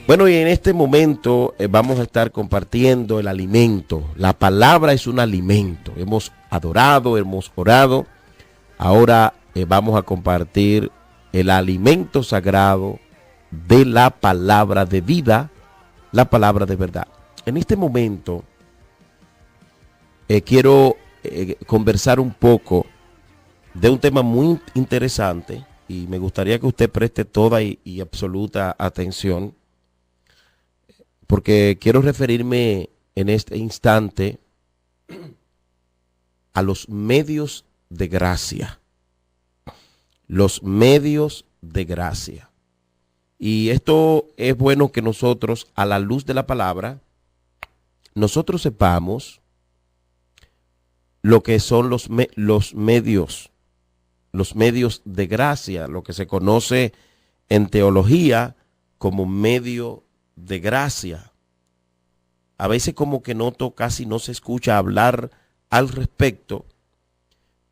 Bueno, y en este momento vamos a estar compartiendo el alimento. La palabra es un alimento. Hemos adorado, hemos orado. Ahora vamos a compartir el alimento sagrado de la palabra de vida, la palabra de verdad. En este momento quiero conversar un poco de un tema muy interesante y me gustaría que usted preste toda y absoluta atención, porque quiero referirme en este instante a los medios de gracia. Los medios de gracia. Y esto es bueno que nosotros, a la luz de la palabra, nosotros sepamos lo que son los medios de gracia, lo que se conoce en teología como medio de gracia. A veces como que casi no se escucha hablar al respecto,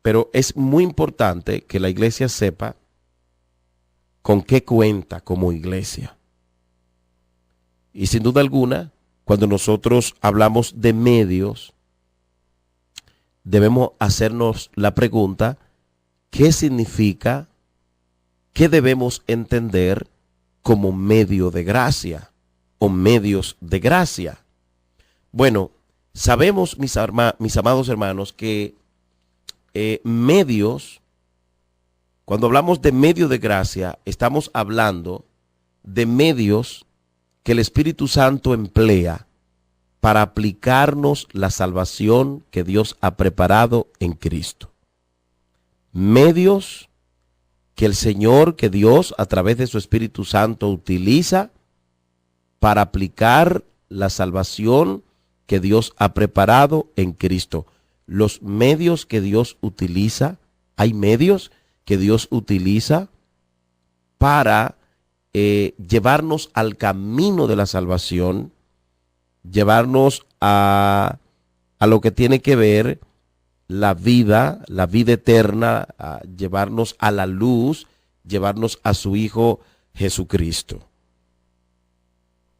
pero es muy importante que la iglesia sepa con qué cuenta como iglesia. Y sin duda alguna, cuando nosotros hablamos de medios, debemos hacernos la pregunta, ¿qué significa, qué debemos entender como medio de gracia o medios de gracia? Bueno, sabemos, mis amados hermanos, que medios, cuando hablamos de medio de gracia, estamos hablando de medios que el Espíritu Santo emplea para aplicarnos la salvación que Dios ha preparado en Cristo. Medios que el Señor, que Dios a través de su Espíritu Santo utiliza para aplicar la salvación que Dios ha preparado en Cristo. Los medios que Dios utiliza, hay medios que Dios utiliza para llevarnos al camino de la salvación, llevarnos a lo que tiene que ver la vida eterna, a llevarnos a la luz, llevarnos a su Hijo Jesucristo.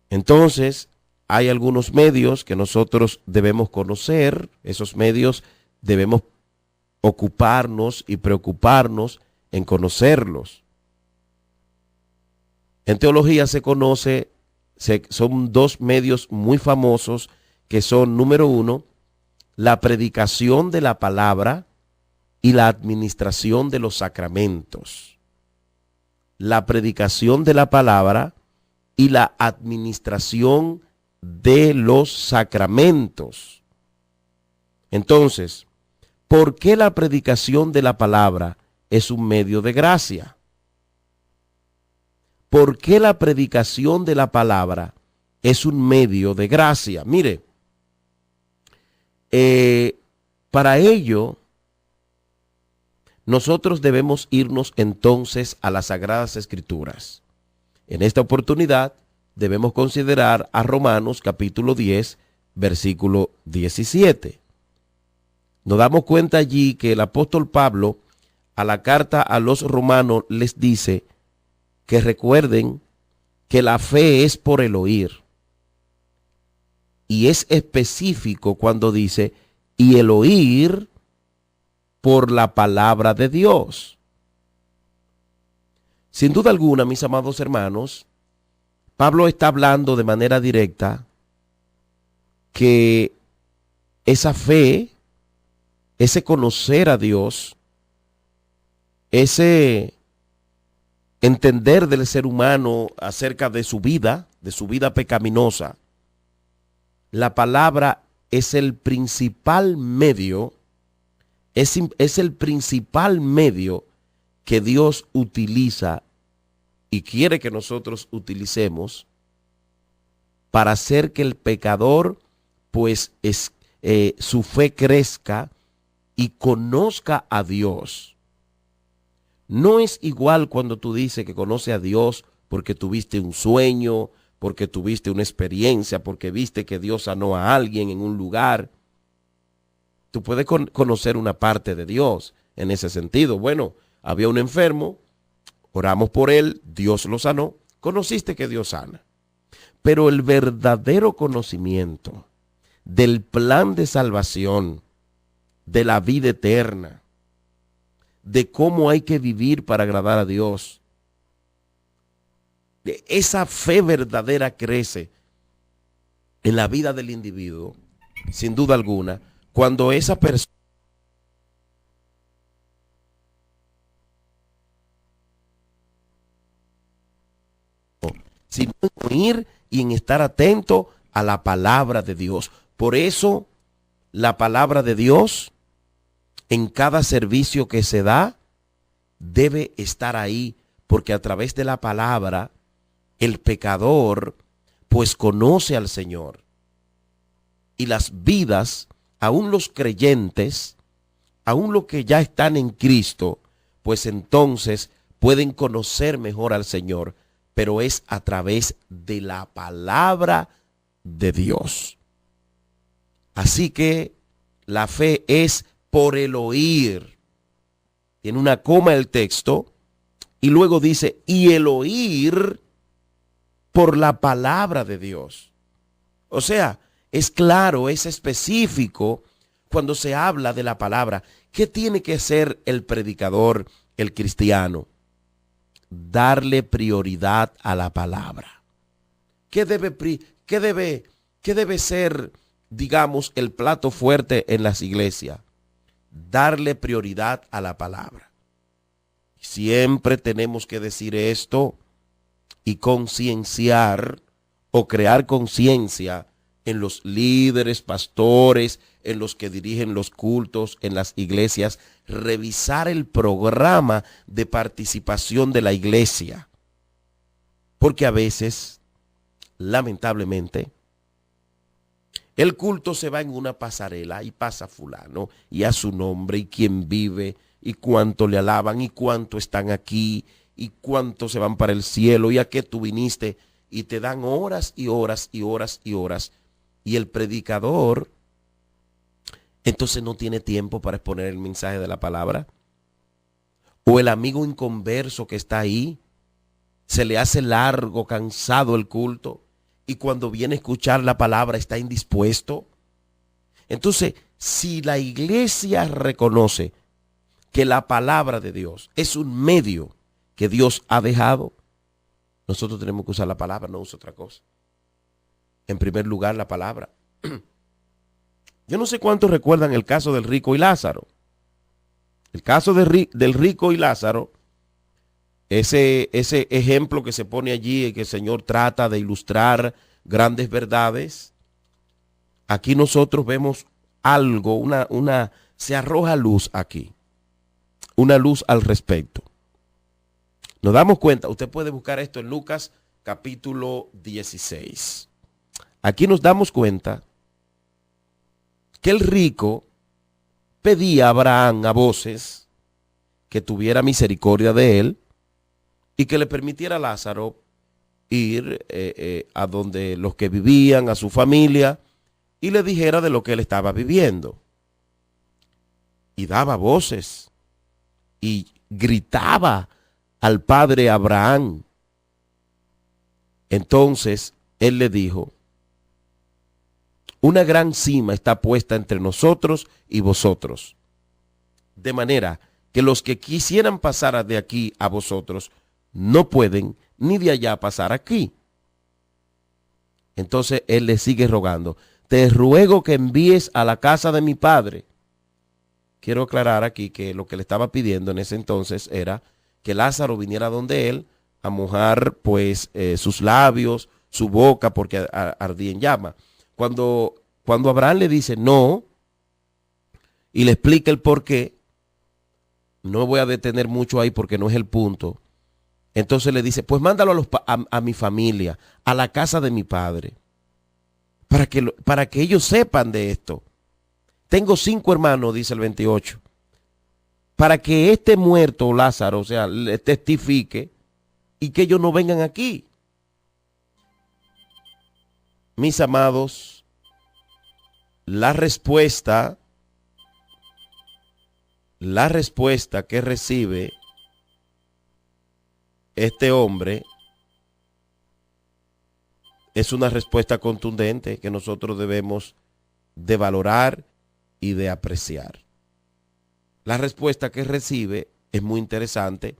Entonces, hay algunos medios que nosotros debemos conocer, esos medios debemos ocuparnos y preocuparnos en conocerlos. En teología son dos medios muy famosos que son, número uno, la predicación de la palabra y la administración de los sacramentos. La predicación de la palabra y la administración de los sacramentos. Entonces, ¿por qué la predicación de la palabra es un medio de gracia? ¿Por qué la predicación de la palabra es un medio de gracia? Mire, para ello, nosotros debemos irnos entonces a las Sagradas Escrituras. En esta oportunidad, debemos considerar a Romanos capítulo 10, versículo 17. Nos damos cuenta allí que el apóstol Pablo a la carta a los romanos les dice que recuerden que la fe es por el oír. Y es específico cuando dice, y el oír por la palabra de Dios. Sin duda alguna, mis amados hermanos, Pablo está hablando de manera directa que esa fe, ese conocer a Dios, ese entender del ser humano acerca de su vida pecaminosa, la palabra es el principal medio, es el principal medio que Dios utiliza y quiere que nosotros utilicemos para hacer que el pecador, pues, su fe crezca y conozca a Dios. No es igual cuando tú dices que conoce a Dios porque tuviste un sueño, porque tuviste una experiencia, porque viste que Dios sanó a alguien en un lugar. Tú puedes conocer una parte de Dios en ese sentido. Bueno, había un enfermo, oramos por él, Dios lo sanó, conociste que Dios sana. Pero el verdadero conocimiento del plan de salvación, de la vida eterna, de cómo hay que vivir para agradar a Dios, esa fe verdadera crece en la vida del individuo, sin duda alguna, cuando esa persona, sino en oír y en estar atento a la palabra de Dios. Por eso, la palabra de Dios, en cada servicio que se da, debe estar ahí, porque a través de la palabra, el pecador, pues conoce al Señor. Y las vidas, aún los creyentes, aún los que ya están en Cristo, pues entonces pueden conocer mejor al Señor, pero es a través de la palabra de Dios. Así que la fe es por el oír. Tiene una coma el texto y luego dice, y el oír por la palabra de Dios. O sea, es claro, es específico cuando se habla de la palabra. ¿Qué tiene que hacer el predicador, el cristiano? Darle prioridad a la palabra. ¿Qué debe ser, digamos, el plato fuerte en las iglesias? Darle prioridad a la palabra. Siempre tenemos que decir esto y concienciar o crear conciencia en los líderes, pastores, en los que dirigen los cultos, en las iglesias, revisar el programa de participación de la iglesia. Porque a veces, lamentablemente, el culto se va en una pasarela y pasa fulano y a su nombre y quién vive y cuánto le alaban y cuánto están aquí y cuánto se van para el cielo y a qué tú viniste, y te dan horas y horas y horas y horas, y el predicador entonces no tiene tiempo para exponer el mensaje de la palabra. O el amigo inconverso que está ahí, se le hace largo, cansado el culto, y cuando viene a escuchar la palabra está indispuesto. Entonces, si la iglesia reconoce que la palabra de Dios es un medio que Dios ha dejado, nosotros tenemos que usar la palabra, no usar otra cosa. En primer lugar, la palabra. Yo no sé cuántos recuerdan el caso del rico y Lázaro. El caso del rico y Lázaro, ese ejemplo que se pone allí, que el Señor trata de ilustrar grandes verdades. Aquí nosotros vemos algo, se arroja luz aquí. Una luz al respecto. Nos damos cuenta, usted puede buscar esto en Lucas capítulo 16. Aquí nos damos cuenta que el rico pedía a Abraham a voces que tuviera misericordia de él y que le permitiera a Lázaro ir a donde los que vivían, a su familia, y le dijera de lo que él estaba viviendo. Y daba voces y gritaba al padre Abraham. Entonces él le dijo: una gran cima está puesta entre nosotros y vosotros, de manera que los que quisieran pasar de aquí a vosotros no pueden, ni de allá pasar aquí. Entonces él le sigue rogando: te ruego que envíes a la casa de mi padre. Quiero aclarar aquí que lo que le estaba pidiendo en ese entonces era que Lázaro viniera donde él a mojar pues sus labios, su boca, porque ardía en llama. Cuando Abraham le dice no y le explica el por qué, no voy a detener mucho ahí porque no es el punto. Entonces le dice: pues mándalo a mi familia, a la casa de mi padre, para que ellos sepan de esto. Tengo 5 hermanos, dice el 28, para que este muerto Lázaro, o sea, le testifique y que ellos no vengan aquí. Mis amados, la respuesta que recibe este hombre es una respuesta contundente que nosotros debemos de valorar y de apreciar. La respuesta que recibe es muy interesante.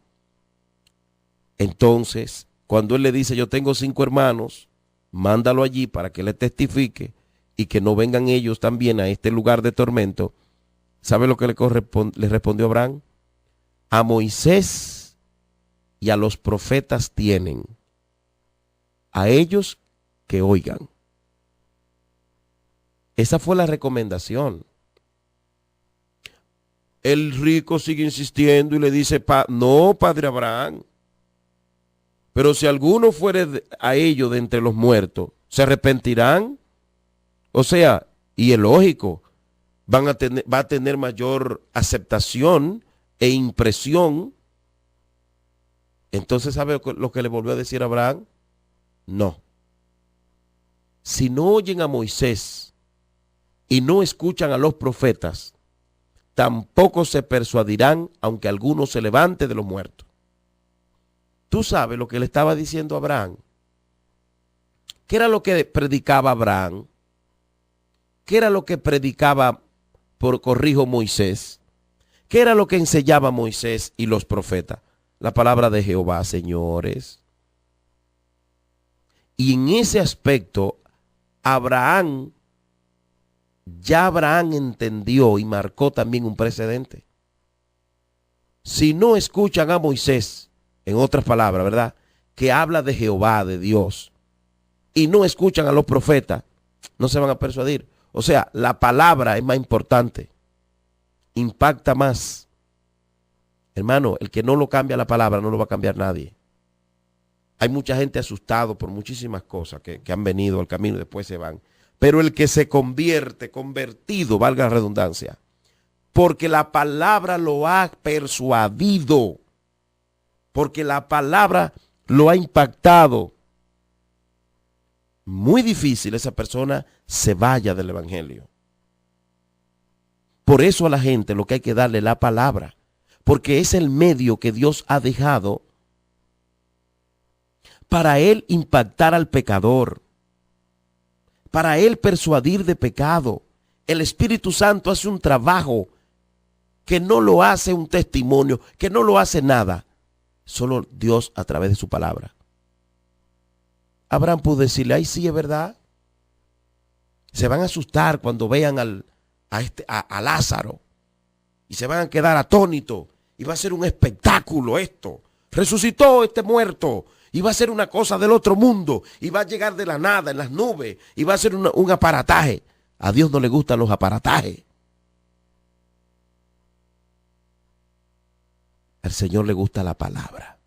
Entonces, cuando él le dice, yo tengo 5 hermanos, mándalo allí para que le testifique y que no vengan ellos también a este lugar de tormento. ¿Sabe lo que le respondió Abraham? A Moisés y a los profetas tienen, a ellos que oigan. Esa fue la recomendación. El rico sigue insistiendo y le dice, no, padre Abraham, pero si alguno fuere a ellos de entre los muertos, ¿se arrepentirán? O sea, y es lógico, va a tener mayor aceptación e impresión. Entonces, ¿sabe lo que le volvió a decir a Abraham? No. Si no oyen a Moisés y no escuchan a los profetas, tampoco se persuadirán aunque alguno se levante de los muertos. Tú sabes lo que le estaba diciendo a Abraham. ¿Qué era lo que predicaba Abraham? ¿Qué era lo que predicaba, corrijo, Moisés? ¿Qué era lo que enseñaba Moisés y los profetas? La palabra de Jehová, señores. Y en ese aspecto, Abraham entendió y marcó también un precedente. Si no escuchan a Moisés, en otras palabras, ¿verdad?, que habla de Jehová, de Dios, y no escuchan a los profetas, no se van a persuadir. O sea, la palabra es más importante, impacta más. Hermano, el que no lo cambia la palabra no lo va a cambiar nadie. Hay mucha gente asustado por muchísimas cosas que han venido al camino y después se van. Pero el que se convertido, valga la redundancia, porque la palabra lo ha persuadido, porque la palabra lo ha impactado, muy difícil esa persona se vaya del evangelio. Por eso a la gente lo que hay que darle la palabra, porque es el medio que Dios ha dejado para él impactar al pecador, para él persuadir de pecado. El Espíritu Santo hace un trabajo que no lo hace un testimonio, que no lo hace nada, solo Dios a través de su palabra. Abraham pudo decirle, ay, sí, es verdad. Se van a asustar cuando vean a Lázaro y se van a quedar atónitos y va a ser un espectáculo esto. Resucitó este muerto y va a ser una cosa del otro mundo y va a llegar de la nada en las nubes y va a ser un aparataje. A Dios no le gustan los aparatajes. Al Señor le gusta la palabra.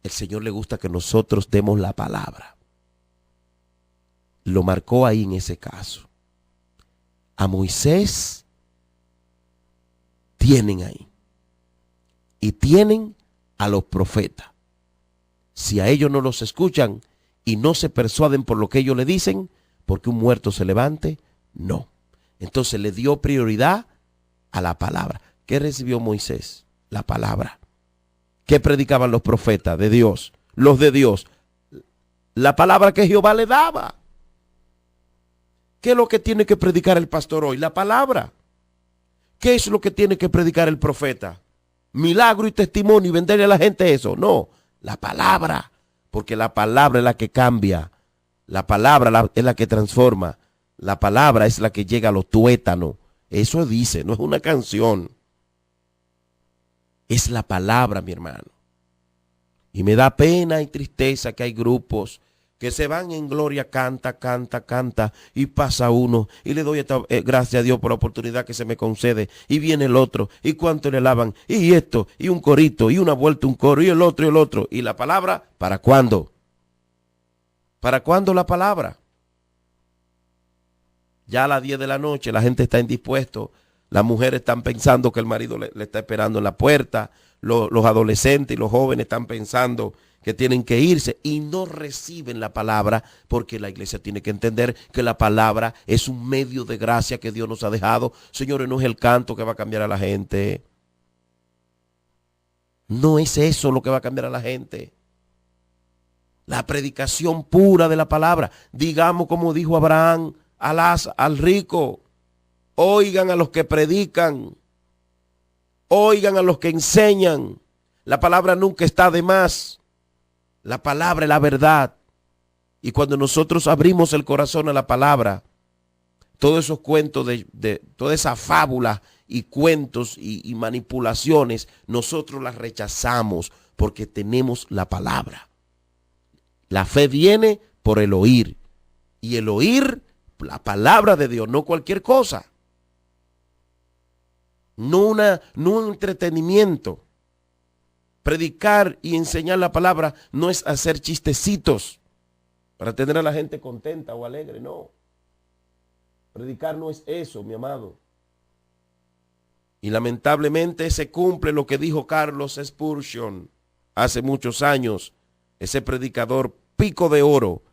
El Señor le gusta que nosotros demos la palabra. Lo marcó ahí en ese caso. A Moisés tienen ahí. Y tienen a los profetas. Si a ellos no los escuchan y no se persuaden por lo que ellos le dicen, porque un muerto se levante, no. Entonces le dio prioridad a la palabra. ¿Qué recibió Moisés? La palabra. ¿Qué predicaban los profetas de Dios? Los de Dios. La palabra que Jehová le daba. ¿Qué es lo que tiene que predicar el pastor hoy? La palabra. ¿Qué es lo que tiene que predicar el profeta? Milagro y testimonio y venderle a la gente eso. No, la palabra. Porque la palabra es la que cambia. La palabra es la que transforma. La palabra es la que llega a los tuétanos. Eso dice, no es una canción. Es la palabra, mi hermano. Y me da pena y tristeza que hay grupos que se van en gloria, canta, y pasa uno, y le doy gracias a Dios por la oportunidad que se me concede, y viene el otro, y cuánto le alaban, y esto, y un corito, y una vuelta, un coro, y el otro, y la palabra, ¿para cuándo? ¿Para cuándo la palabra? Ya a las 10 de la noche la gente está indispuesto, las mujeres están pensando que el marido le está esperando en la puerta, los adolescentes y los jóvenes están pensando que tienen que irse y no reciben la palabra, porque la iglesia tiene que entender que la palabra es un medio de gracia que Dios nos ha dejado. Señores, no es el canto que va a cambiar a la gente. No es eso lo que va a cambiar a la gente. La predicación pura de la palabra. Digamos como dijo Abraham al rico. Oigan a los que predican. Oigan a los que enseñan. La palabra nunca está de más. La palabra es la verdad. Y cuando nosotros abrimos el corazón a la palabra, todos esos cuentos de toda esa fábula y cuentos y manipulaciones, nosotros las rechazamos porque tenemos la palabra. La fe viene por el oír. Y el oír, la palabra de Dios, no cualquier cosa. No un entretenimiento. Predicar y enseñar la palabra no es hacer chistecitos para tener a la gente contenta o alegre, no. Predicar no es eso, mi amado. Y lamentablemente se cumple lo que dijo Carlos Spurgeon hace muchos años, ese predicador pico de oro,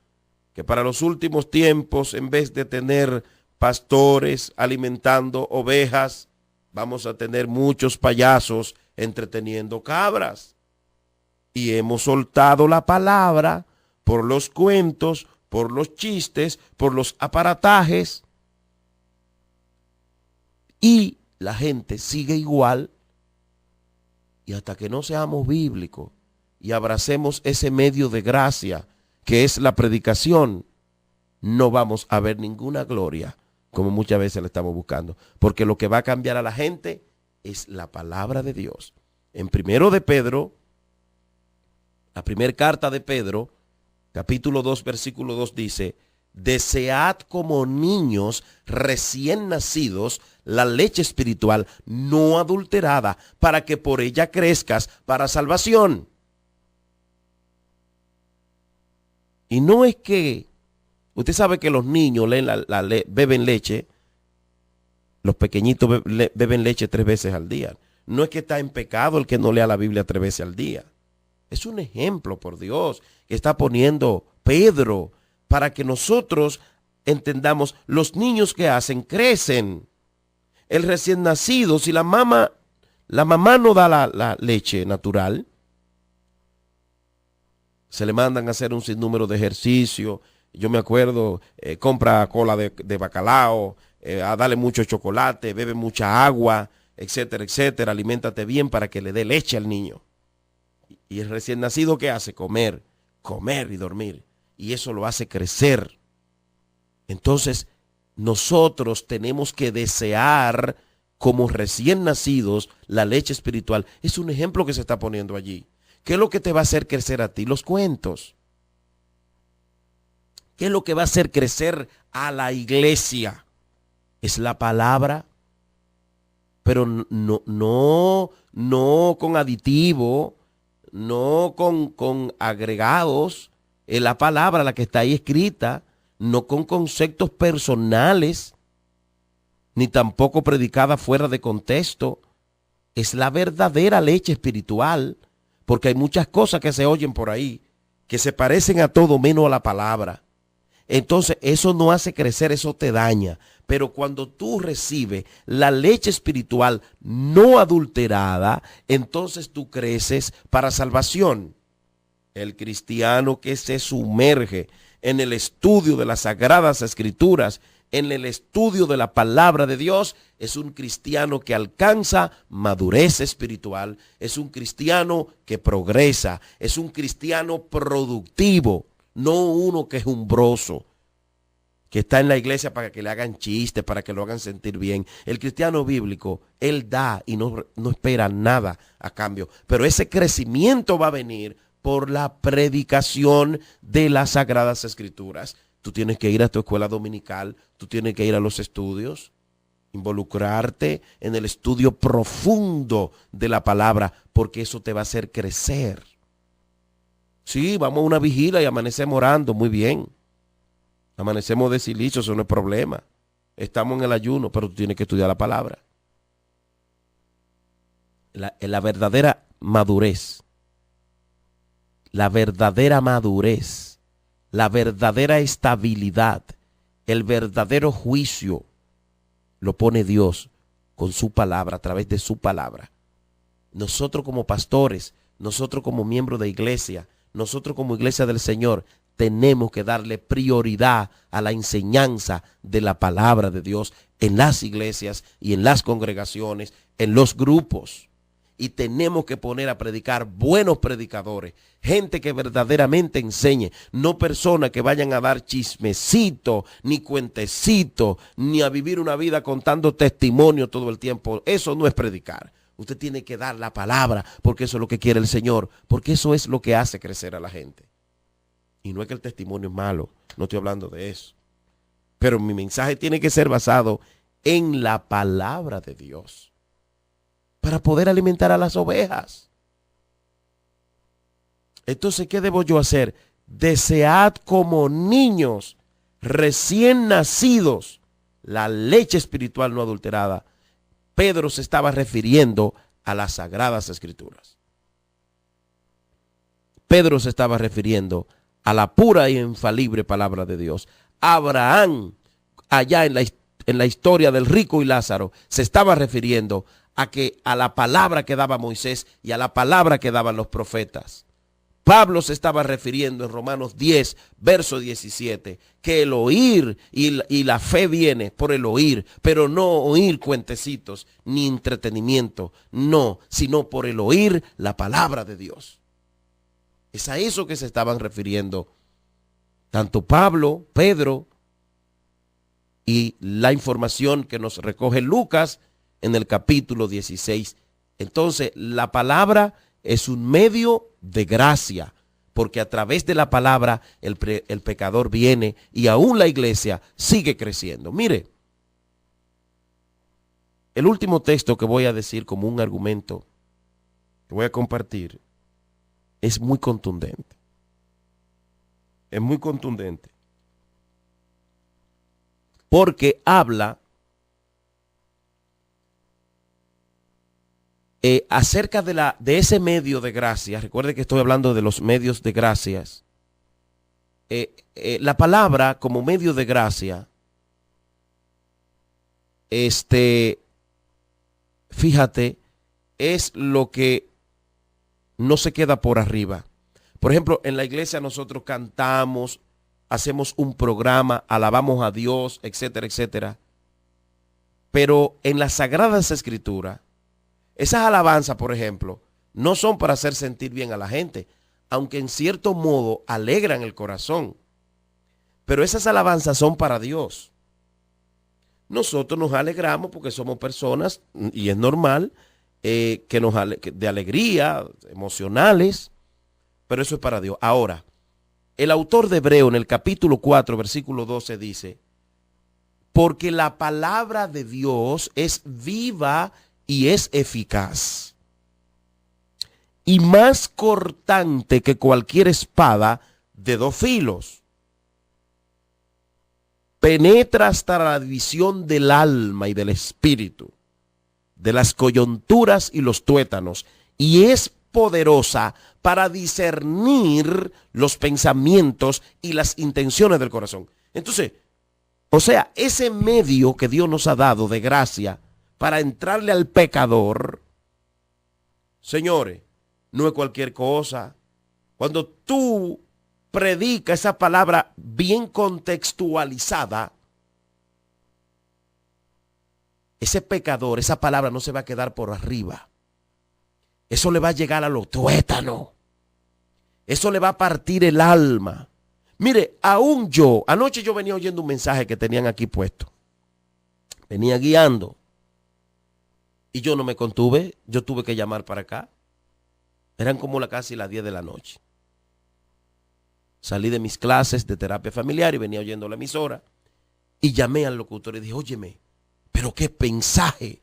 que para los últimos tiempos, en vez de tener pastores alimentando ovejas, vamos a tener muchos payasos entreteniendo cabras. Y hemos soltado la palabra por los cuentos, por los chistes, por los aparatajes. Y la gente sigue igual. Y hasta que no seamos bíblicos y abracemos ese medio de gracia que es la predicación, no vamos a ver ninguna gloria como muchas veces le estamos buscando. Porque lo que va a cambiar a la gente es la palabra de Dios. En primero de Pedro, la primera carta de Pedro, capítulo 2, versículo 2 dice: desead como niños recién nacidos la leche espiritual no adulterada, para que por ella crezcas para salvación. Y no es que, usted sabe que los niños beben leche, los pequeñitos beben leche 3 veces al día. No es que está en pecado el que no lea la Biblia 3 veces al día. Es un ejemplo, por Dios, que está poniendo Pedro para que nosotros entendamos. Los niños que hacen crecen. El recién nacido, si la mamá no da la leche natural, se le mandan a hacer un sinnúmero de ejercicios. Yo me acuerdo, compra cola de bacalao, a darle mucho chocolate, bebe mucha agua, etcétera, etcétera. Aliméntate bien para que le dé leche al niño. Y el recién nacido, ¿qué hace? Comer y dormir. Y eso lo hace crecer. Entonces, nosotros tenemos que desear como recién nacidos la leche espiritual. Es un ejemplo que se está poniendo allí. ¿Qué es lo que te va a hacer crecer a ti? Los cuentos. ¿Qué es lo que va a hacer crecer a la iglesia? Es la palabra. Pero no con aditivo, no con agregados. Es la palabra la que está ahí escrita, no con conceptos personales, ni tampoco predicada fuera de contexto. Es la verdadera leche espiritual, porque hay muchas cosas que se oyen por ahí, que se parecen a todo menos a la palabra. Entonces eso no hace crecer, eso te daña. Pero cuando tú recibes la leche espiritual no adulterada, entonces tú creces para salvación. El cristiano que se sumerge en el estudio de las Sagradas Escrituras, en el estudio de la palabra de Dios, es un cristiano que alcanza madurez espiritual, es un cristiano que progresa, es un cristiano productivo, no uno que es umbroso, que está en la iglesia para que le hagan chistes, para que lo hagan sentir bien. El cristiano bíblico, él da y no espera nada a cambio, pero ese crecimiento va a venir por la predicación de las Sagradas Escrituras. Tú tienes que ir a tu escuela dominical, tú tienes que ir a los estudios, involucrarte en el estudio profundo de la palabra, porque eso te va a hacer crecer. Sí, vamos a una vigilia y amanecemos orando, muy bien. Amanecemos de silicio, eso no es problema. Estamos en el ayuno, pero tú tienes que estudiar la palabra. La verdadera madurez. La verdadera madurez, la verdadera estabilidad, el verdadero juicio lo pone Dios con su palabra, a través de su palabra. Nosotros como pastores, nosotros como miembros de iglesia, nosotros como iglesia del Señor tenemos que darle prioridad a la enseñanza de la palabra de Dios en las iglesias y en las congregaciones, en los grupos. Y tenemos que poner a predicar buenos predicadores, gente que verdaderamente enseñe, no personas que vayan a dar chismecito, ni cuentecito, ni a vivir una vida contando testimonio todo el tiempo. Eso no es predicar. Usted tiene que dar la palabra, porque eso es lo que quiere el Señor, porque eso es lo que hace crecer a la gente. Y no es que el testimonio es malo, no estoy hablando de eso. Pero mi mensaje tiene que ser basado en la palabra de Dios para poder alimentar a las ovejas. Entonces, ¿qué debo yo hacer? Desead como niños recién nacidos la leche espiritual no adulterada. Pedro se estaba refiriendo a las Sagradas Escrituras. Pedro se estaba refiriendo a la pura y infalible palabra de Dios. Abraham, allá en la historia del rico y Lázaro, se estaba refiriendo a la palabra que daba Moisés y a la palabra que daban los profetas. Pablo se estaba refiriendo en Romanos 10, verso 17, que el oír y la fe viene por el oír, pero no oír cuentecitos ni entretenimiento, no, sino por el oír la palabra de Dios. Es a eso que se estaban refiriendo tanto Pablo, Pedro, y la información que nos recoge Lucas en el capítulo 16. Entonces, la palabra es un medio de gracia, porque a través de la palabra el pecador viene y aún la iglesia sigue creciendo. Mire, el último texto que voy a decir como un argumento que voy a compartir es muy contundente. Es muy contundente. Porque habla acerca de ese medio de gracia. Recuerde que estoy hablando de los medios de gracias. La palabra como medio de gracia, fíjate, es lo que no se queda por arriba. Por ejemplo, en la iglesia nosotros cantamos, hacemos un programa, alabamos a Dios, etcétera, etcétera. Pero en las Sagradas Escrituras, esas alabanzas, por ejemplo, no son para hacer sentir bien a la gente, aunque en cierto modo alegran el corazón. Pero esas alabanzas son para Dios. Nosotros nos alegramos porque somos personas, y es normal, de alegría, emocionales, pero eso es para Dios. Ahora, el autor de Hebreo en el capítulo 4, versículo 12 dice, porque la palabra de Dios es viva y es eficaz, y más cortante que cualquier espada de dos filos. Penetra hasta la división del alma y del espíritu, de las coyunturas y los tuétanos, y es poderosa para discernir los pensamientos y las intenciones del corazón. Entonces, o sea, ese medio que Dios nos ha dado de gracia para entrarle al pecador, señores, no es cualquier cosa. Cuando tú predicas esa palabra bien contextualizada, ese pecador, esa palabra no se va a quedar por arriba. Eso le va a llegar a los tuétanos. Eso le va a partir el alma. Mire, aún yo, anoche yo venía oyendo un mensaje que tenían aquí puesto. Venía guiando. Y yo no me contuve, yo tuve que llamar para acá. Eran como casi las 10 de la noche. Salí de mis clases de terapia familiar y venía oyendo la emisora. Y llamé al locutor y dije, óyeme, pero qué mensaje.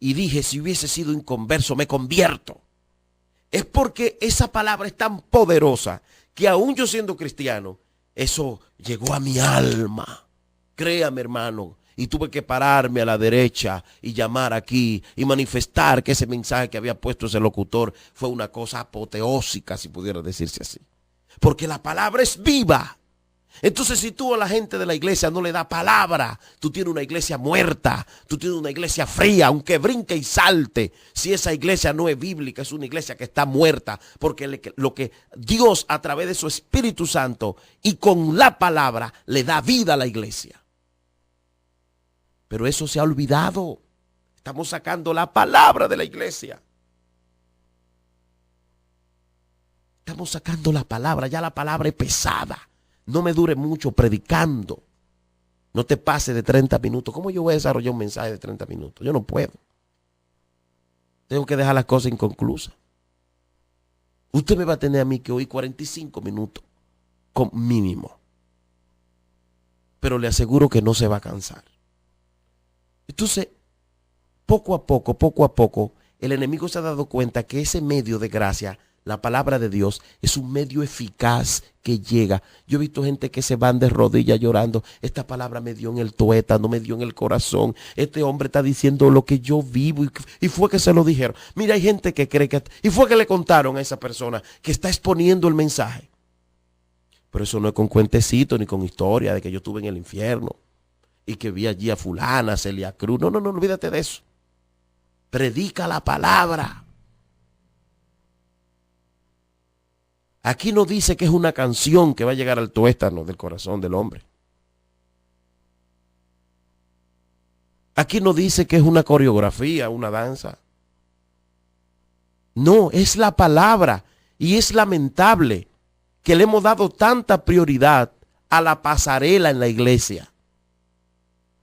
Y dije, si hubiese sido inconverso, me convierto. Es porque esa palabra es tan poderosa que aún yo siendo cristiano, eso llegó a mi alma. Créame, hermano. Y tuve que pararme a la derecha y llamar aquí y manifestar que ese mensaje que había puesto ese locutor fue una cosa apoteósica, si pudiera decirse así. Porque la palabra es viva. Entonces, si tú a la gente de la iglesia no le das palabra, tú tienes una iglesia muerta, tú tienes una iglesia fría, aunque brinque y salte. Si esa iglesia no es bíblica, es una iglesia que está muerta, porque lo que Dios a través de su Espíritu Santo y con la palabra le da vida a la iglesia. Pero eso se ha olvidado. Estamos sacando la palabra de la iglesia. Estamos sacando la palabra, ya la palabra es pesada. No me dure mucho predicando. No te pases de 30 minutos. ¿Cómo yo voy a desarrollar un mensaje de 30 minutos? Yo no puedo. Tengo que dejar las cosas inconclusas. Usted me va a tener a mí que oír 45 minutos con mínimo. Pero le aseguro que no se va a cansar. Entonces, poco a poco, el enemigo se ha dado cuenta que ese medio de gracia, la palabra de Dios, es un medio eficaz que llega. Yo he visto gente que se van de rodillas llorando. Esta palabra me dio en el tuétano, me dio en el corazón. Este hombre está diciendo lo que yo vivo y fue que se lo dijeron. Mira, hay gente que cree que... Y fue que le contaron a esa persona que está exponiendo el mensaje. Pero eso no es con cuentecito ni con historia de que yo estuve en el infierno y que vi allí a fulana, Celia Cruz. No, olvídate de eso. Predica la palabra. Aquí no dice que es una canción que va a llegar al tuétano del corazón del hombre. Aquí no dice que es una coreografía, una danza. No, es la palabra. Y es lamentable que le hemos dado tanta prioridad a la pasarela en la iglesia.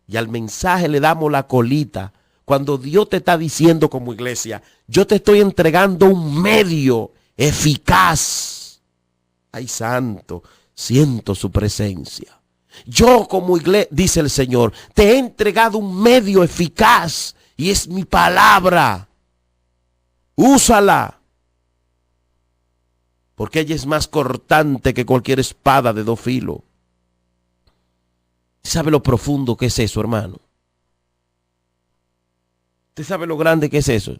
Y al mensaje le damos la colita. Cuando Dios te está diciendo como iglesia, yo te estoy entregando un medio eficaz. Ay, santo, siento su presencia. Yo como iglesia, dice el Señor, te he entregado un medio eficaz y es mi palabra. Úsala. Porque ella es más cortante que cualquier espada de 2 filos. ¿Sabe lo profundo que es eso, hermano? ¿Usted sabe lo grande que es eso?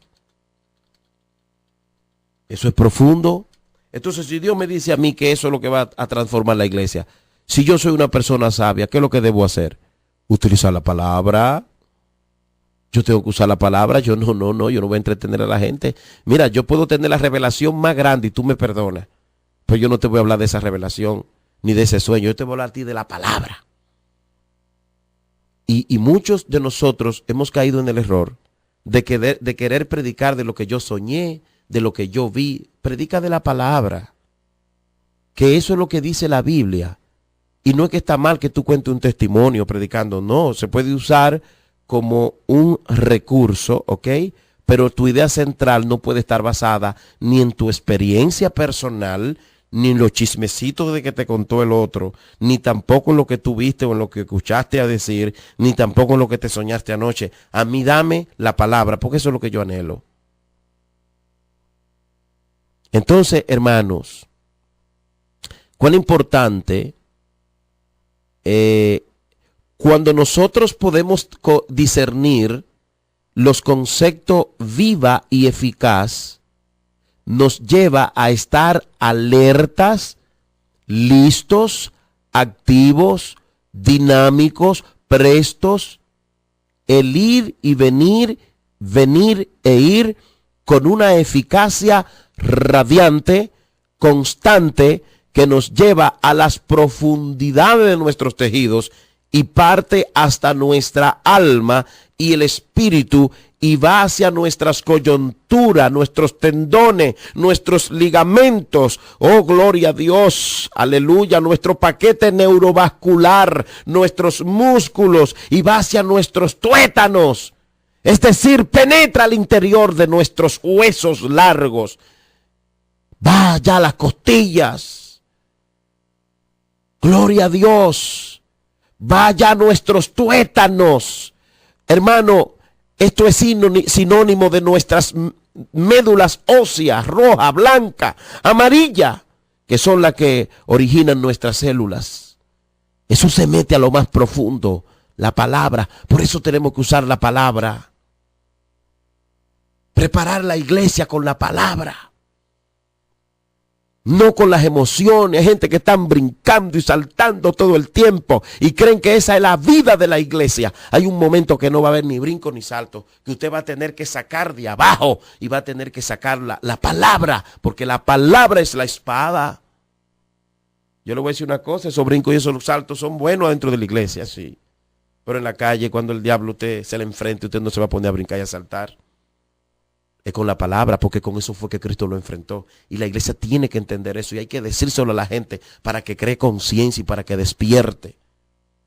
Eso es profundo. Entonces, si Dios me dice a mí que eso es lo que va a transformar la iglesia, si yo soy una persona sabia, ¿qué es lo que debo hacer? Utilizar la palabra. Yo tengo que usar la palabra. Yo no voy a entretener a la gente. Mira, yo puedo tener la revelación más grande y tú me perdonas, pero yo no te voy a hablar de esa revelación ni de ese sueño. Yo te voy a hablar a ti de la palabra. Y muchos de nosotros hemos caído en el error de querer predicar de lo que yo soñé, de lo que yo vi. Predica de la palabra, que eso es lo que dice la Biblia. Y no es que está mal que tú cuentes un testimonio predicando, no, se puede usar como un recurso, ¿ok? Pero tu idea central no puede estar basada ni en tu experiencia personal, ni en los chismecitos de que te contó el otro, ni tampoco en lo que tú viste o en lo que escuchaste a decir, ni tampoco en lo que te soñaste anoche. A mí dame la palabra, porque eso es lo que yo anhelo. Entonces, hermanos, cuán importante cuando nosotros podemos discernir los conceptos viva y eficaz, nos lleva a estar alertas, listos, activos, dinámicos, prestos, el ir y venir e ir con una eficacia radiante, constante, que nos lleva a las profundidades de nuestros tejidos y parte hasta nuestra alma y el espíritu y va hacia nuestras coyunturas, nuestros tendones, nuestros ligamentos. Oh, gloria a Dios, aleluya, nuestro paquete neurovascular, nuestros músculos y va hacia nuestros tuétanos. Es decir, penetra al interior de nuestros huesos largos. Va ya a las costillas. Gloria a Dios. Va ya a nuestros tuétanos. Hermano, esto es sinónimo de nuestras médulas óseas, roja, blanca, amarilla, que son las que originan nuestras células. Eso se mete a lo más profundo, la palabra. Por eso tenemos que usar la palabra. Preparar la iglesia con la palabra. no con las emociones. Hay gente que están brincando y saltando todo el tiempo y creen que esa es la vida de la iglesia. Hay un momento que no va a haber ni brinco ni salto, que usted va a tener que sacar de abajo y va a tener que sacar la palabra, porque la palabra es la espada. Yo le voy a decir una cosa, esos brincos y esos saltos son buenos dentro de la iglesia, sí. Pero en la calle, cuando el diablo usted se le enfrente, usted no se va a poner a brincar y a saltar. Es con la palabra, porque con eso fue que Cristo lo enfrentó. Y la iglesia tiene que entender eso y hay que decírselo a la gente para que cree conciencia y para que despierte.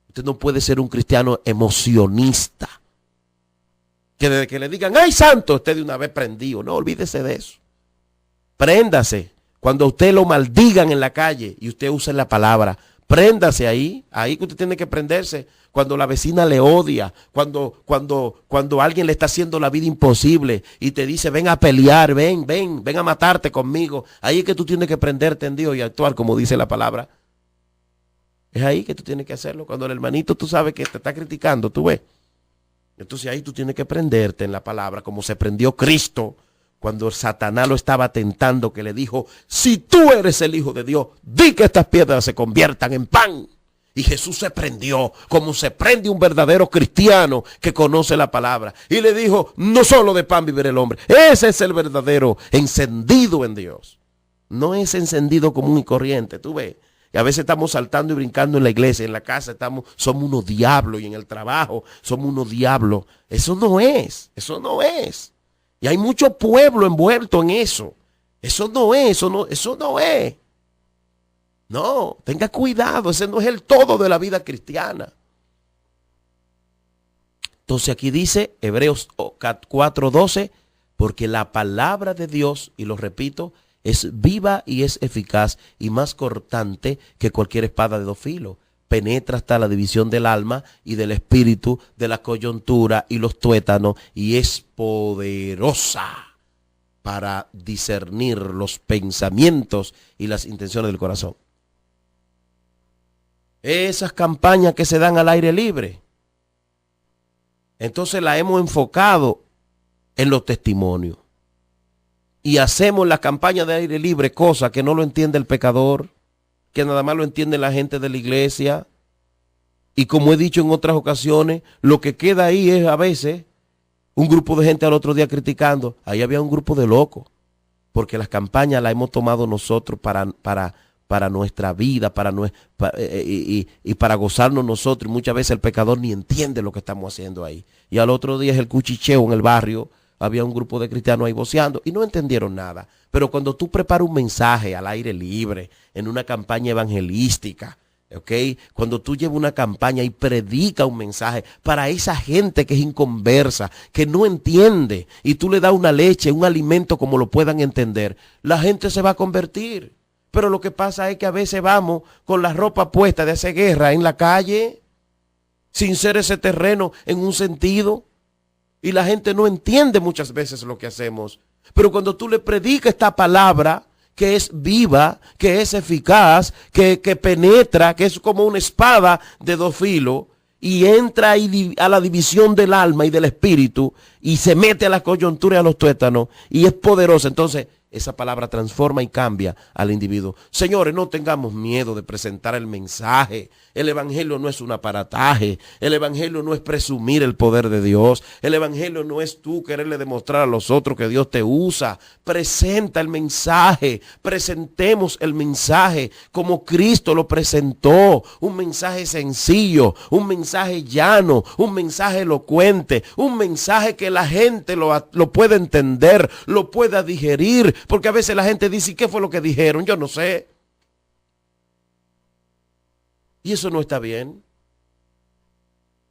Usted no puede ser un cristiano emocionista. Que desde que le digan, ¡ay, santo!, usted de una vez prendido. No, olvídese de eso. Préndase. Cuando a usted lo maldigan en la calle y usted use la palabra, préndase ahí que usted tiene que prenderse. Cuando la vecina le odia, cuando alguien le está haciendo la vida imposible y te dice, ven a pelear, ven a matarte conmigo. Ahí es que tú tienes que prenderte en Dios y actuar como dice la palabra. Es ahí que tú tienes que hacerlo. Cuando el hermanito tú sabes que te está criticando, tú ves. Entonces ahí tú tienes que prenderte en la palabra, como se prendió Cristo cuando Satanás lo estaba tentando, que le dijo, si tú eres el Hijo de Dios, di que estas piedras se conviertan en pan. Y Jesús se prendió, como se prende un verdadero cristiano que conoce la palabra. Y le dijo, no solo de pan vivirá el hombre. Ese es el verdadero encendido en Dios. No es encendido común y corriente, tú ves. Y a veces estamos saltando y brincando en la iglesia, en la casa somos unos diablos, y en el trabajo somos unos diablos. Eso no es. Y hay mucho pueblo envuelto en eso. Eso no es. No, tenga cuidado, ese no es el todo de la vida cristiana. Entonces aquí dice Hebreos 4:12, porque la palabra de Dios, y lo repito, es viva y es eficaz y más cortante que cualquier espada de dos filos. Penetra hasta la división del alma y del espíritu, de la coyuntura y los tuétanos, y es poderosa para discernir los pensamientos y las intenciones del corazón. Esas campañas que se dan al aire libre, entonces la hemos enfocado en los testimonios. Y hacemos la campaña de aire libre, cosa que no lo entiende el pecador, que nada más lo entiende la gente de la iglesia. Y como he dicho en otras ocasiones, lo que queda ahí es a veces un grupo de gente al otro día criticando. Ahí había un grupo de locos, porque las campañas las hemos tomado nosotros para nuestra vida, y para gozarnos nosotros. Y muchas veces el pecador ni entiende lo que estamos haciendo ahí. Y al otro día es el cuchicheo en el barrio. Había un grupo de cristianos ahí voceando y no entendieron nada. Pero cuando tú preparas un mensaje al aire libre, en una campaña evangelística, ¿ok? Cuando tú llevas una campaña y predica un mensaje para esa gente que es inconversa, que no entiende, y tú le das una leche, un alimento como lo puedan entender, la gente se va a convertir. Pero lo que pasa es que a veces vamos con la ropa puesta de hacer guerra en la calle, sin ser ese terreno en un sentido. Y la gente no entiende muchas veces lo que hacemos. Pero cuando tú le predicas esta palabra, que es viva, que es eficaz, que penetra, que es como una espada de dos filos, y entra a la división del alma y del espíritu, y se mete a la coyuntura y a los tuétanos, y es poderosa, entonces esa palabra transforma y cambia al individuo. Señores, no tengamos miedo de presentar el mensaje. El evangelio no es un aparataje. El evangelio no es presumir el poder de Dios. El evangelio no es tú quererle demostrar a los otros que Dios te usa. Presenta el mensaje. Presentemos el mensaje como Cristo lo presentó. Un mensaje sencillo, un mensaje llano, un mensaje elocuente, un mensaje que la gente lo pueda entender, lo pueda digerir. Porque a veces la gente dice, ¿qué fue lo que dijeron? Yo no sé. Y eso no está bien.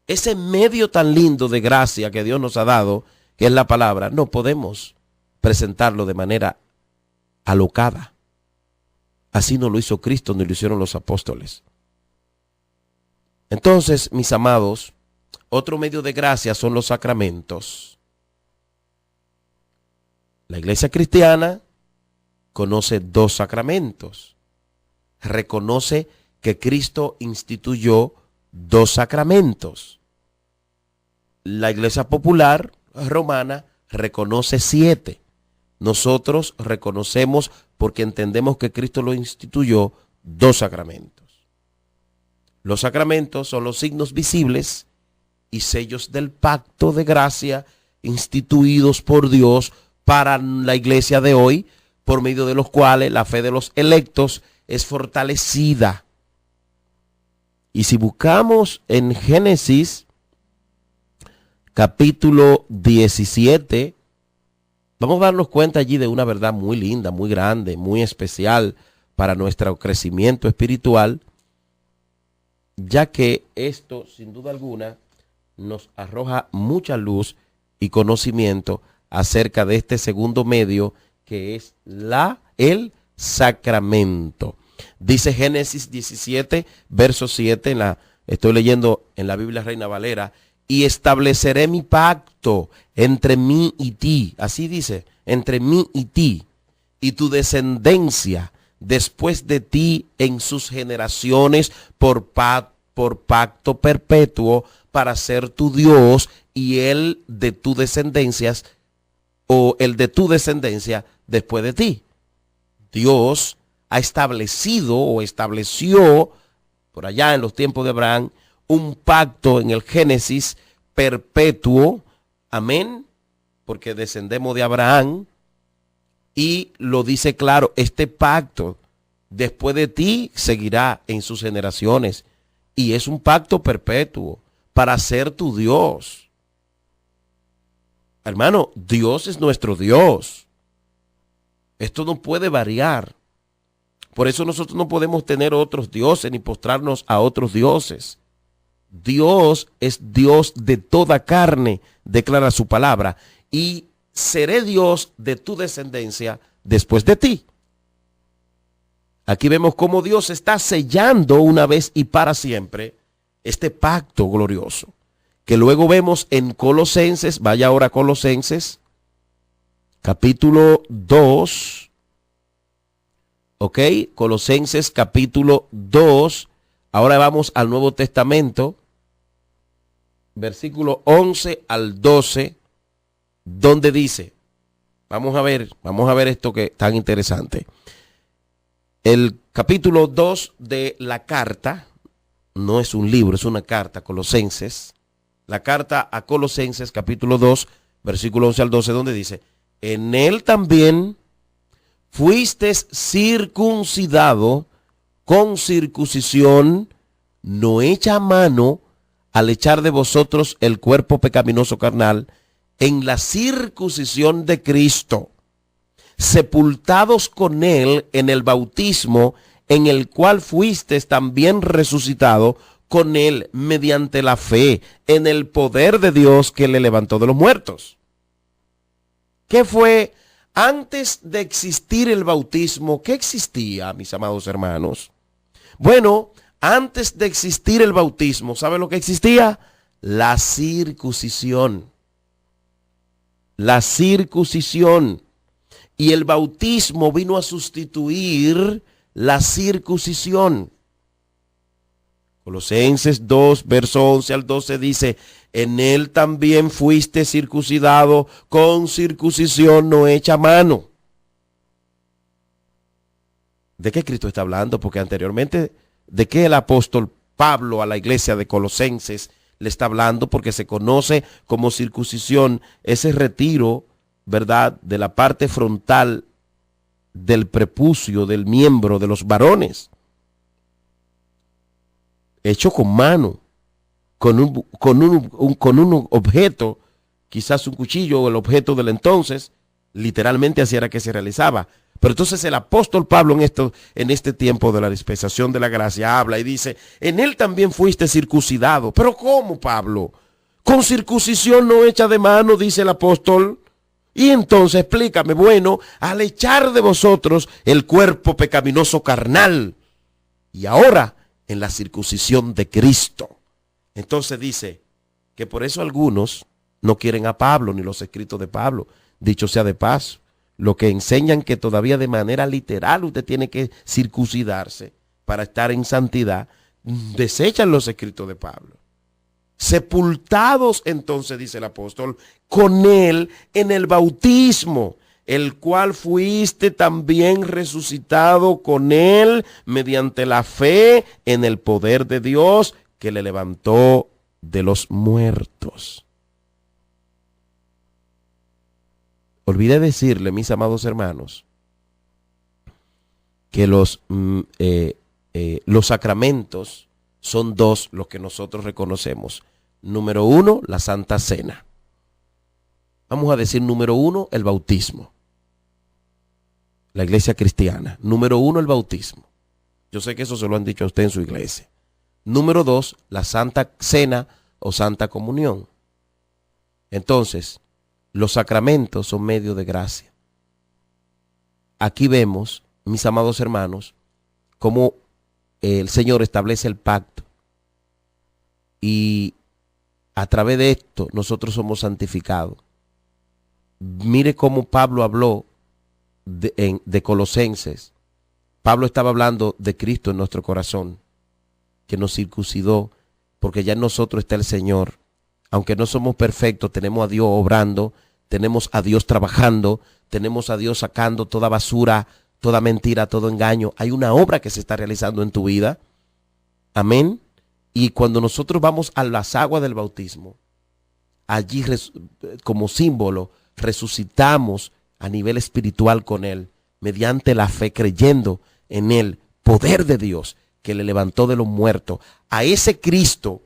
Ese medio tan lindo de gracia que Dios nos ha dado, que es la palabra, no podemos presentarlo de manera alocada. Así no lo hizo Cristo ni lo hicieron los apóstoles. Entonces, mis amados, otro medio de gracia son los sacramentos. La iglesia cristiana conoce dos sacramentos. Reconoce que Cristo instituyó dos sacramentos. La iglesia popular romana reconoce 7. Nosotros reconocemos porque entendemos que Cristo lo instituyó, dos sacramentos. Los sacramentos son los signos visibles y sellos del pacto de gracia instituidos por Dios para la iglesia de hoy, por medio de los cuales la fe de los electos es fortalecida. Y si buscamos en Génesis capítulo 17, vamos a darnos cuenta allí de una verdad muy linda, muy grande, muy especial para nuestro crecimiento espiritual, ya que esto, sin duda alguna, nos arroja mucha luz y conocimiento acerca de este segundo medio que es el sacramento. Dice Génesis 17, verso 7, estoy leyendo en la Biblia Reina Valera, y estableceré mi pacto entre mí y ti, así dice, entre mí y tu descendencia después de ti en sus generaciones por pacto perpetuo para ser tu Dios y el de tu descendencias o el de tu descendencia después de ti. Dios ha establecido o estableció por allá en los tiempos de Abraham un pacto en el Génesis perpetuo, amén, porque descendemos de Abraham, y lo dice claro, este pacto después de ti seguirá en sus generaciones, y es un pacto perpetuo para ser tu Dios. Hermano, Dios es nuestro Dios. Esto no puede variar. Por eso nosotros no podemos tener otros dioses ni postrarnos a otros dioses. Dios es Dios de toda carne, declara su palabra, y seré Dios de tu descendencia después de ti. Aquí vemos cómo Dios está sellando una vez y para siempre este pacto glorioso, que luego vemos en Colosenses, vaya ahora a Colosenses, capítulo 2, ok, Colosenses capítulo 2, ahora vamos al Nuevo Testamento, versículo 11 al 12, donde dice, vamos a ver esto que es tan interesante. El capítulo 2 de la carta, no es un libro, es una carta, Colosenses, la carta a Colosenses capítulo 2, versículo 11 al 12, donde dice, en él también fuisteis circuncidado con circuncisión no hecha a mano, al echar de vosotros el cuerpo pecaminoso carnal en la circuncisión de Cristo, sepultados con él en el bautismo, en el cual fuisteis también resucitado con él mediante la fe en el poder de Dios que le levantó de los muertos. ¿Qué fue antes de existir el bautismo? ¿Qué existía, mis amados hermanos? Bueno, antes de existir el bautismo, ¿sabe lo que existía? La circuncisión. La circuncisión. Y el bautismo vino a sustituir la circuncisión. Colosenses 2, verso 11 al 12 dice, en él también fuiste circuncidado con circuncisión no hecha a mano. ¿De qué Cristo está hablando? Porque anteriormente, ¿de qué el apóstol Pablo a la iglesia de Colosenses le está hablando? Porque se conoce como circuncisión ese retiro, ¿verdad?, de la parte frontal del prepucio, del miembro de los varones, hecho con mano, con un objeto, quizás un cuchillo o el objeto del entonces, literalmente así era que se realizaba. Pero entonces el apóstol Pablo en este tiempo de la dispensación de la gracia habla y dice, en él también fuiste circuncidado. ¿Pero cómo, Pablo? Con circuncisión no hecha de mano, dice el apóstol. Y entonces explícame, bueno, al echar de vosotros el cuerpo pecaminoso carnal, y ahora en la circuncisión de Cristo. Entonces dice que por eso algunos no quieren a Pablo ni los escritos de Pablo. Dicho sea de paso, lo que enseñan que todavía de manera literal usted tiene que circuncidarse para estar en santidad, desechan los escritos de Pablo. Sepultados entonces, dice el apóstol, con él en el bautismo, el cual fuiste también resucitado con él mediante la fe en el poder de Dios que le levantó de los muertos. Olvidé decirle, mis amados hermanos, que los sacramentos son dos los que nosotros reconocemos. Número uno, la Santa Cena. Vamos a decir número uno, el bautismo. La iglesia cristiana. Número uno, el bautismo. Yo sé que eso se lo han dicho a usted en su iglesia. Número dos, la Santa Cena o Santa Comunión. Entonces, los sacramentos son medios de gracia. Aquí vemos, mis amados hermanos, cómo el Señor establece el pacto. Y a través de esto nosotros somos santificados. Mire cómo Pablo habló de Colosenses. Pablo estaba hablando de Cristo en nuestro corazón, que nos circuncidó, porque ya en nosotros está el Señor. Aunque no somos perfectos, tenemos a Dios obrando, tenemos a Dios trabajando, tenemos a Dios sacando toda basura, toda mentira, todo engaño. Hay una obra que se está realizando en tu vida. Amén. Y cuando nosotros vamos a las aguas del bautismo, allí como símbolo resucitamos a nivel espiritual con Él, mediante la fe, creyendo en el poder de Dios que le levantó de los muertos. A ese Cristo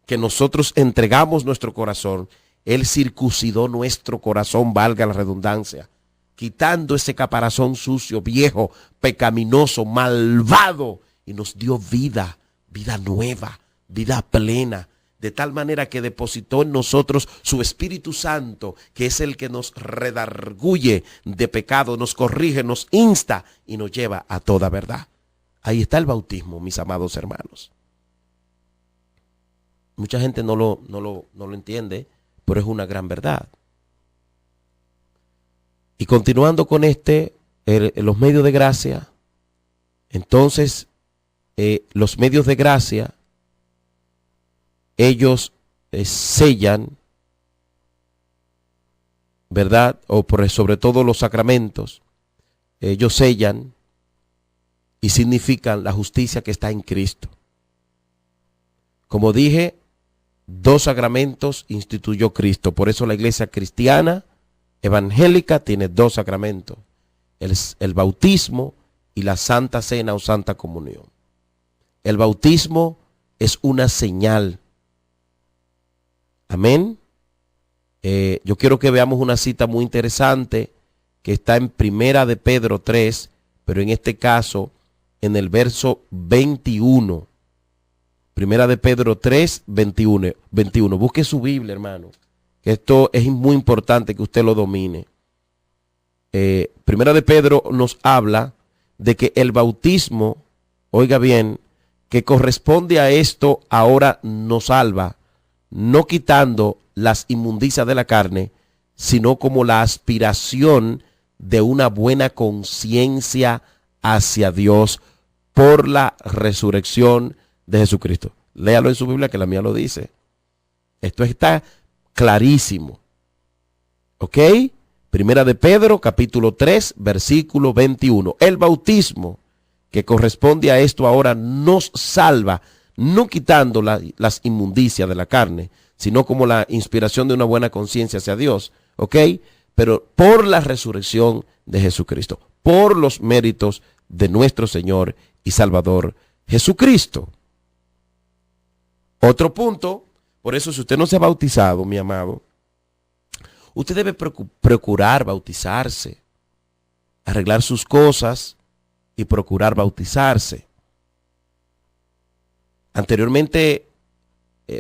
que nosotros entregamos nuestro corazón, Él circuncidó nuestro corazón, valga la redundancia, quitando ese caparazón sucio, viejo, pecaminoso, malvado, y nos dio vida, vida nueva, vida plena, de tal manera que depositó en nosotros su Espíritu Santo, que es el que nos redarguye de pecado, nos corrige, nos insta y nos lleva a toda verdad. Ahí está el bautismo, mis amados hermanos. Mucha gente no lo entiende, pero es una gran verdad. Y continuando con los medios de gracia, entonces los medios de gracia, ellos sellan, ¿verdad? Sobre todo los sacramentos, ellos sellan y significan la justicia que está en Cristo. Como dije, 2 sacramentos instituyó Cristo. Por eso la iglesia cristiana evangélica tiene 2 sacramentos: el bautismo y la Santa Cena o Santa Comunión. El bautismo es una señal. Amén. Yo quiero que veamos una cita muy interesante que está en Primera de Pedro 3, pero en este caso en el verso 21. Primera de Pedro 3, 21. Busque su Biblia, hermano. Esto es muy importante que usted lo domine. Primera de Pedro nos habla de que el bautismo, oiga bien, que corresponde a esto ahora nos salva, no quitando las inmundicias de la carne, sino como la aspiración de una buena conciencia hacia Dios por la resurrección de Jesucristo. Léalo en su Biblia, que la mía lo dice. Esto está clarísimo. ¿Ok? Primera de Pedro, capítulo 3, versículo 21. El bautismo que corresponde a esto ahora nos salva, no quitando las inmundicias de la carne, sino como la inspiración de una buena conciencia hacia Dios. ¿Ok? Pero por la resurrección de Jesucristo, por los méritos de nuestro Señor y Salvador Jesucristo. Otro punto, por eso si usted no se ha bautizado, mi amado, usted debe procurar bautizarse, arreglar sus cosas y procurar bautizarse. Anteriormente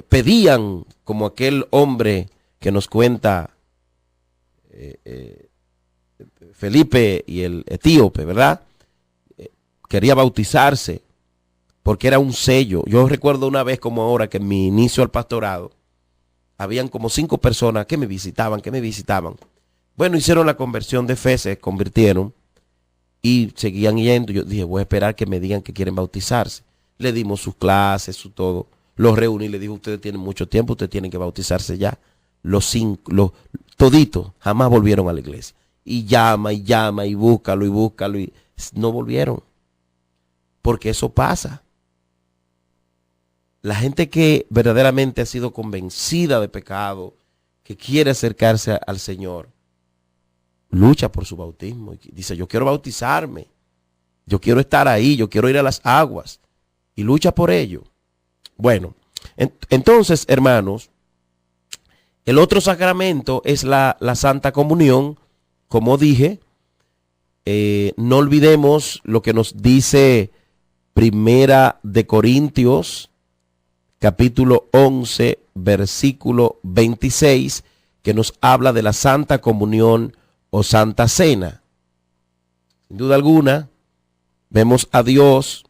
pedían, como aquel hombre que nos cuenta Felipe y el etíope, ¿verdad? Quería bautizarse porque era un sello. Yo recuerdo una vez como ahora que en mi inicio al pastorado, habían como 5 personas que me visitaban. Bueno, hicieron la conversión de fe, se convirtieron y seguían yendo. Yo dije, voy a esperar que me digan que quieren bautizarse. Le dimos sus clases, su todo. Los reuní y le dije, ustedes tienen mucho tiempo, ustedes tienen que bautizarse ya. Los 5, toditos, jamás volvieron a la iglesia. y llama y llama y búscalo y no volvieron. Porque eso pasa. La gente que verdaderamente ha sido convencida de pecado, que quiere acercarse al Señor, lucha por su bautismo y dice, yo quiero bautizarme, yo quiero estar ahí, yo quiero ir a las aguas, y lucha por ello. Bueno, entonces, hermanos, el otro sacramento es la Santa Comunión. Como dije, no olvidemos lo que nos dice Primera de Corintios, capítulo 11, versículo 26, que nos habla de la Santa Comunión o Santa Cena. Sin duda alguna, vemos a Dios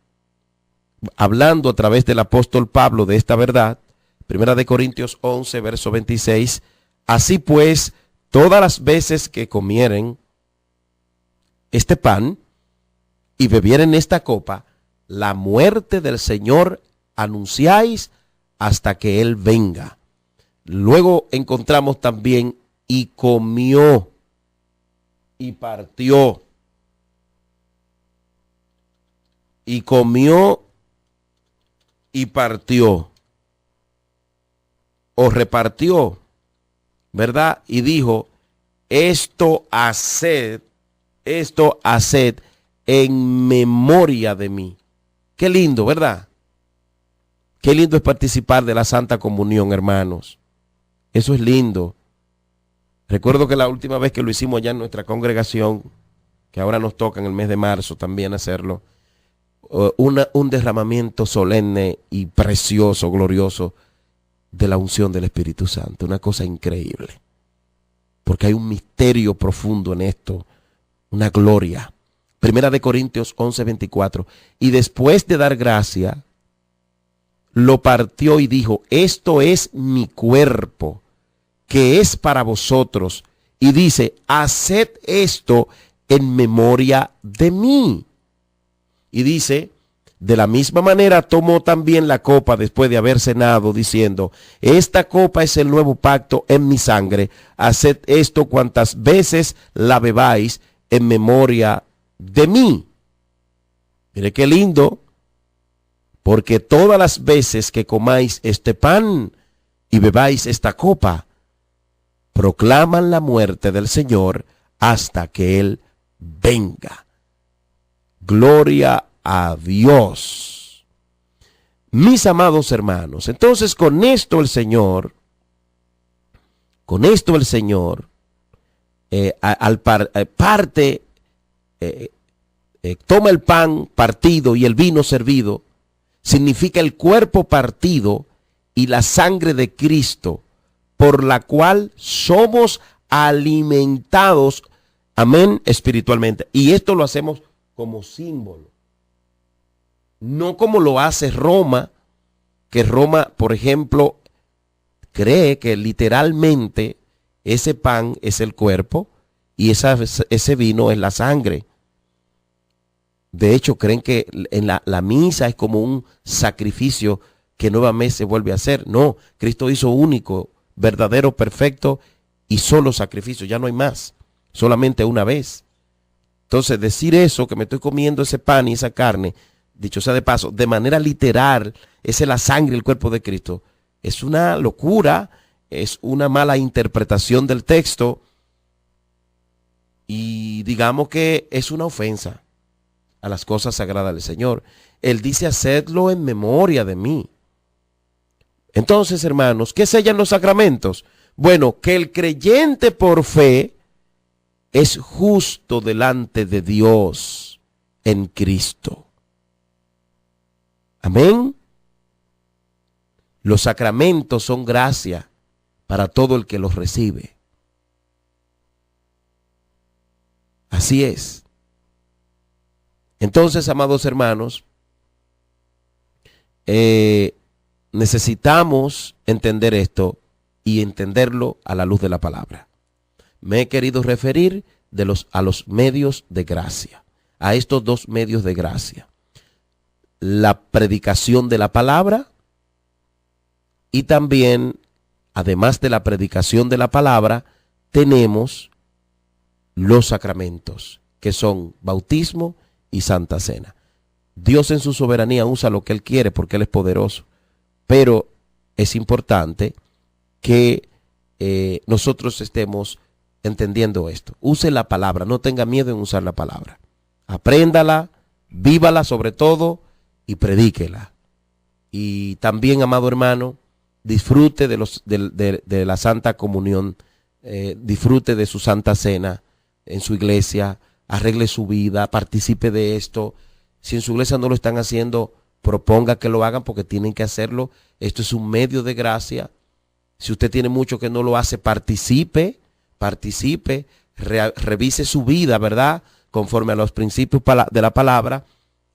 hablando a través del apóstol Pablo de esta verdad. Primera de Corintios 11, verso 26. Así pues, todas las veces que comieren este pan y bebieren esta copa, la muerte del Señor anunciáis hasta que Él venga. Luego encontramos también y comió y partió. Y comió y partió. O repartió, ¿verdad? Y dijo, esto haced en memoria de mí. Qué lindo, ¿verdad? Qué lindo es participar de la Santa Comunión, hermanos. Eso es lindo. Recuerdo que la última vez que lo hicimos allá en nuestra congregación, que ahora nos toca en el mes de marzo también hacerlo, un derramamiento solemne y precioso, glorioso, de la unción del Espíritu Santo. Una cosa increíble. Porque hay un misterio profundo en esto, una gloria. Primera de Corintios 11, 24. Y después de dar gracia, lo partió y dijo, esto es mi cuerpo, que es para vosotros. Y dice, haced esto en memoria de mí. Y dice, de la misma manera tomó también la copa después de haber cenado, diciendo, esta copa es el nuevo pacto en mi sangre. Haced esto cuantas veces la bebáis en memoria de mí. Mire qué lindo. Porque todas las veces que comáis este pan y bebáis esta copa, proclaman la muerte del Señor hasta que Él venga. Gloria a Dios. Mis amados hermanos, entonces con esto el Señor, toma el pan partido y el vino servido, significa el cuerpo partido y la sangre de Cristo, por la cual somos alimentados, amén, espiritualmente. Y esto lo hacemos como símbolo, no como lo hace Roma, que Roma, por ejemplo, cree que literalmente ese pan es el cuerpo y ese vino es la sangre. De hecho, creen que en la misa es como un sacrificio que nuevamente se vuelve a hacer. No, Cristo hizo único, verdadero, perfecto y solo sacrificio. Ya no hay más, solamente una vez. Entonces, decir eso, que me estoy comiendo ese pan y esa carne, dicho sea de paso, de manera literal, esa es la sangre y el cuerpo de Cristo, es una locura, es una mala interpretación del texto y digamos que es una ofensa a las cosas sagradas del Señor. Él dice, hacedlo en memoria de mí. Entonces, hermanos, ¿qué sellan los sacramentos? Bueno, que el creyente por fe es justo delante de Dios en Cristo. Amén. Los sacramentos son gracia para todo el que los recibe. Así es. Entonces, amados hermanos, necesitamos entender esto y entenderlo a la luz de la palabra. Me he querido referir a los medios de gracia, a estos dos medios de gracia. La predicación de la palabra y también, además de la predicación de la palabra, tenemos los sacramentos, que son bautismo y Santa Cena. Dios en su soberanía usa lo que Él quiere porque Él es poderoso, pero es importante que nosotros estemos entendiendo esto. Use la palabra, no tenga miedo en usar la palabra. Apréndala, vívala sobre todo y predíquela. Y también, amado hermano, disfrute de la Santa Comunión, disfrute de su Santa Cena en su iglesia, arregle su vida, participe de esto. Si en su iglesia no lo están haciendo, proponga que lo hagan porque tienen que hacerlo. Esto es un medio de gracia. Si usted tiene mucho que no lo hace, participe, revise su vida, ¿verdad? Conforme a los principios de la palabra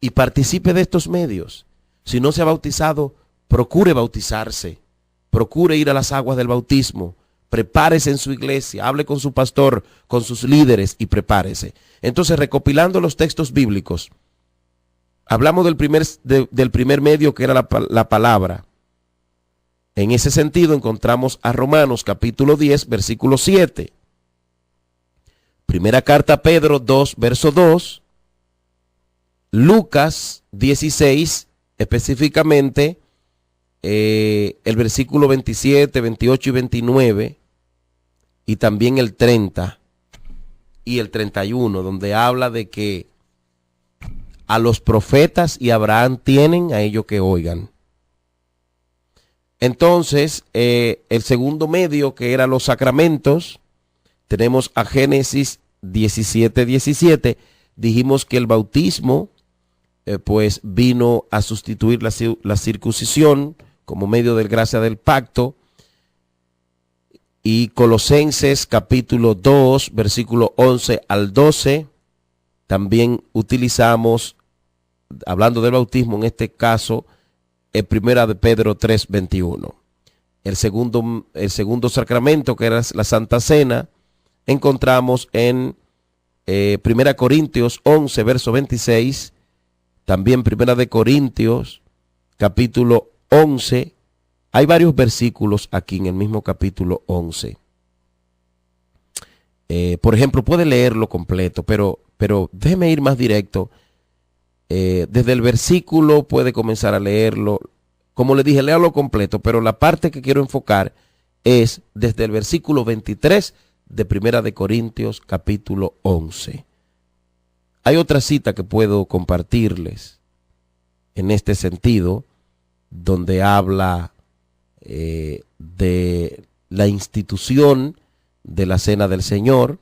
y participe de estos medios. Si no se ha bautizado, procure bautizarse, procure ir a las aguas del bautismo, prepárese en su iglesia, hable con su pastor, con sus líderes y prepárese. Entonces, recopilando los textos bíblicos, hablamos del primer medio que era la palabra. En ese sentido encontramos a Romanos capítulo 10, versículo 7. Primera carta a Pedro 2, verso 2. Lucas 16, específicamente el versículo 27, 28 y 29. Y también el 30 y el 31, donde habla de que a los profetas y Abraham tienen a ellos que oigan. Entonces, el segundo medio, que eran los sacramentos, tenemos a Génesis 17, 17. Dijimos que el bautismo, pues vino a sustituir la circuncisión como medio de gracia del pacto. Y Colosenses capítulo 2, versículo 11 al 12, también utilizamos, hablando del bautismo, en este caso, en Primera de Pedro 3, 21. El segundo sacramento, que era la Santa Cena, encontramos en Primera Corintios 11, verso 26, también Primera de Corintios, capítulo 11. Hay varios versículos aquí en el mismo capítulo 11. Por ejemplo, puede leerlo completo, pero déjeme ir más directo. Desde el versículo puede comenzar a leerlo. Como le dije, léalo completo, pero la parte que quiero enfocar es desde el versículo 23 de Primera de Corintios, capítulo 11. Hay otra cita que puedo compartirles en este sentido, donde habla de la institución de la Cena del Señor,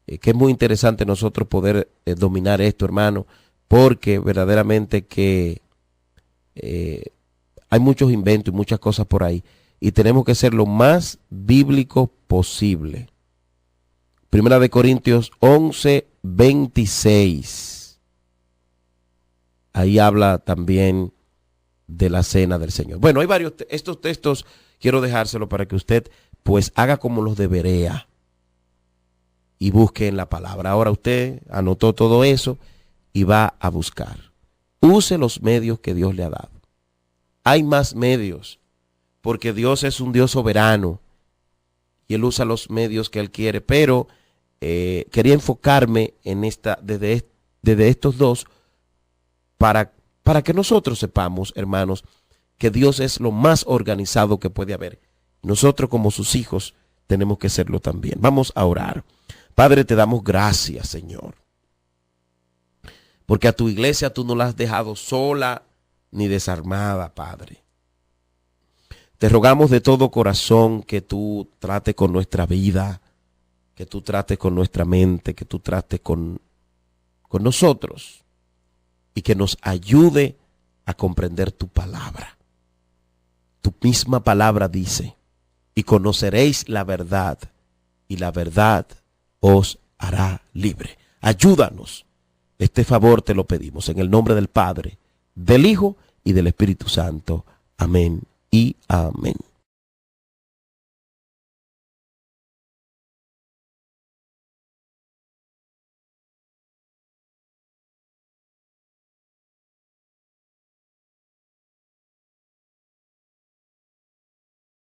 que es muy interesante nosotros poder dominar esto, hermano, porque verdaderamente que hay muchos inventos y muchas cosas por ahí, y tenemos que ser lo más bíblico posible. Primera de Corintios 11, 26. Ahí habla también de la Cena del Señor. Bueno, hay varios, estos textos quiero dejárselo para que usted pues haga como los de Berea y busque en la palabra. Ahora usted anotó todo eso y va a buscar. Use los medios que Dios le ha dado. Hay más medios, porque Dios es un Dios soberano y Él usa los medios que Él quiere, pero quería enfocarme en desde estos dos para que nosotros sepamos, hermanos, que Dios es lo más organizado que puede haber. Nosotros como sus hijos tenemos que serlo también. Vamos a orar. Padre, te damos gracias, Señor, porque a tu iglesia tú no la has dejado sola ni desarmada, Padre. Te rogamos de todo corazón que tú trates con nuestra vida, que tú trates con nuestra mente, que tú trates con nosotros y que nos ayude a comprender tu palabra. Tu misma palabra dice, y conoceréis la verdad, y la verdad os hará libre. Ayúdanos. Este favor te lo pedimos en el nombre del Padre, del Hijo y del Espíritu Santo. Amén y amén.